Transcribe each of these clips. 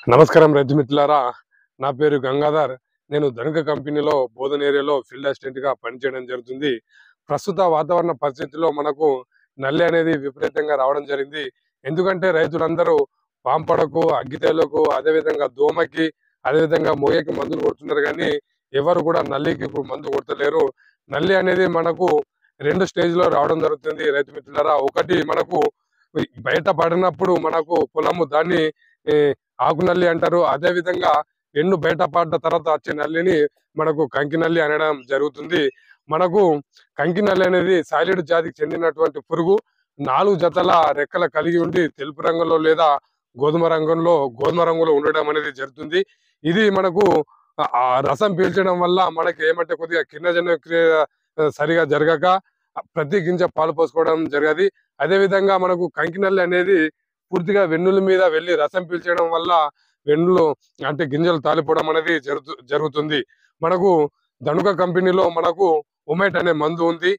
నమస్కారం రైతు మిత్రులారా. నా పేరు గంగాధర్. నేను ధనిక కంపెనీలో బోధన ఏరియాలో ఫీల్డ్ అసిస్టెంట్ గా పనిచేయడం జరుగుతుంది. ప్రస్తుత వాతావరణ పరిస్థితుల్లో మనకు నల్లి అనేది విపరీతంగా రావడం జరిగింది. ఎందుకంటే రైతులందరూ పాంపడకు, అగ్గితేలకు, అదేవిధంగా దోమకి, అదేవిధంగా మొయ్యకి మందులు కొడుతున్నారు కానీ ఎవరు కూడా నల్లికి ఇప్పుడు మందు కొడతలేరు. నల్లి అనేది మనకు 2 స్టేజ్‌లో రావడం జరుగుతుంది రైతు మిత్రులారా. ఒకటి మనకు బయట పడినప్పుడు మనకు పొలము దాన్ని ఈ ఆకు నల్లి అంటారు. అదే విధంగా ఎండు బయట పడ్డ తర్వాత వచ్చే నల్లిని మనకు కంకి నల్లి అనడం జరుగుతుంది. మనకు కంకి నల్లి అనేది సాలిడ్ జాతికి చెందినటువంటి పురుగు. 4 జతల రెక్కలు కలిగి ఉండి తెలుపు రంగులో లేదా గోధుమ రంగులో ఉండడం అనేది జరుగుతుంది. ఇది మనకు ఆ రసం పీల్చడం వల్ల మనకి ఏమంటే కొద్దిగా కిరణజన్య క్రియ సరిగా జరగక ప్రతి గింజ పాలు పోసుకోవడం జరగది. అదే విధంగా మనకు కంకి నల్లి అనేది పూర్తిగా వెన్నుల మీద వెళ్లి రసం పీల్చడం వల్ల వెన్నులు అంటే గింజలు తాలిపోవడం అనేది జరుగుతుంది. మనకు ధనుక కంపెనీలో మనకు ఉమైట్ అనే మందు ఉంది.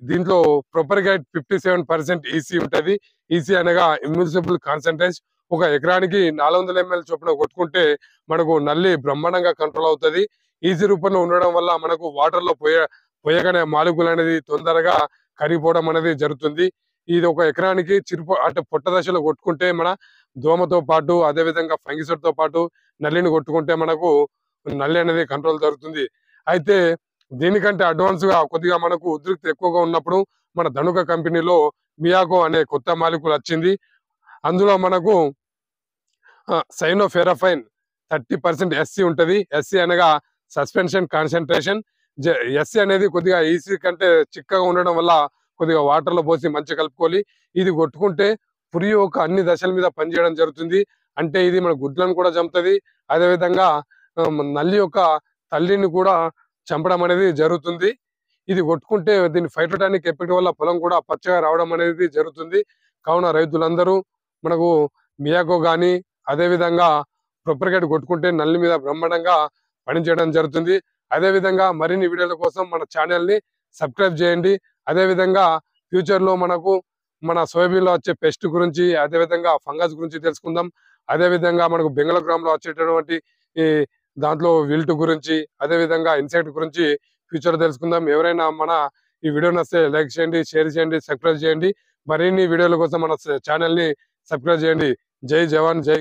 దీంట్లో ప్రొపర్గైట్ 57% ఈసీ ఉంటది. ఈసీ అనగా ఇమ్యూనిసిబుల్ కాన్సంట్రేట్. ఒక ఎకరానికి 400 ml చొప్పున కొట్టుకుంటే మనకు నల్లి బ్రహ్మాండంగా కంట్రోల్ అవుతది. ఈసీ రూపంలో ఉండడం వల్ల మనకు వాటర్ లో పోయగానే మాలిక్యూల్ అనేది తొందరగా కరిగిపోవడం అనేది జరుగుతుంది. ఇది ఒక ఎకరానికి అంటే పొట్ట దశలో కొట్టుకుంటే మన దోమతో పాటు అదే విధంగా ఫంగిసైడ్ తో పాటు నల్లిని కొట్టుకుంటే మనకు నల్లి అనేది కంట్రోల్ జరుగుతుంది. అయితే దీనికంటే అడ్వాన్స్ గా కొద్దిగా మనకు ఉద్రిక్తి ఎక్కువగా ఉన్నప్పుడు మన ధనుక కంపెనీలో మియాకో అనే కొత్త మాలిక్యూల్ వచ్చింది. అందులో మనకు సైనోఫెరాఫైన్ 30% ఎస్సి ఉంటది. ఎస్సి అనగా సస్పెన్షన్ కాన్సంట్రేషన్. ఎస్సి అనేది కొద్దిగా ఈసీ కంటే చిక్కగా ఉండడం వల్ల కొద్దిగా వాటర్ లో పోసి మంచిగా కలుపుకోవాలి. ఇది కొట్టుకుంటే పురుగు యొక్క అన్ని దశల మీద పనిచేయడం జరుగుతుంది. అంటే ఇది మన గుడ్లను కూడా చంపుతుంది. అదే విధంగా నల్లి యొక్క తల్లిని కూడా చంపడం అనేది జరుగుతుంది. ఇది కొట్టుకుంటే దీన్ని ఫైటోటానిక్ ఎఫెక్ట్ వల్ల పొలం కూడా పచ్చగా రావడం అనేది జరుగుతుంది. కావున రైతులందరూ మనకు మియాకో గాని అదే విధంగా ప్రొపర్గేట్ కొట్టుకుంటే నల్లి మీద బ్రహ్మాండంగా పనిచేయడం జరుగుతుంది. అదే విధంగా మరిన్ని వీడియోల కోసం మన ఛానల్ ని సబ్స్క్రైబ్ చేయండి. అదే విధంగా ఫ్యూచర్ లో మనకు మన సోయాబీన్ లో వచ్చే పెస్ట్ గురించి అదే విధంగా ఫంగస్ గురించి తెలుసుకుందాం. అదే విధంగా మనకు బెంగళగ్రామ్ లో వచ్చేటటువంటి ఈ దాంట్లో విల్ట్ గురించి అదే విధంగా ఇన్సెక్ట్ గురించి ఫ్యూచర్ తెలుసుకుందాం. ఎవరైనా మన ఈ వీడియో నచ్చితే లైక్ చేయండి, షేర్ చేయండి, సబ్స్క్రైబ్ చేయండి. మరిన్ని వీడియోల కోసం మన ఛానల్ ని సబ్స్క్రైబ్ చేయండి. జై జవాన్, జై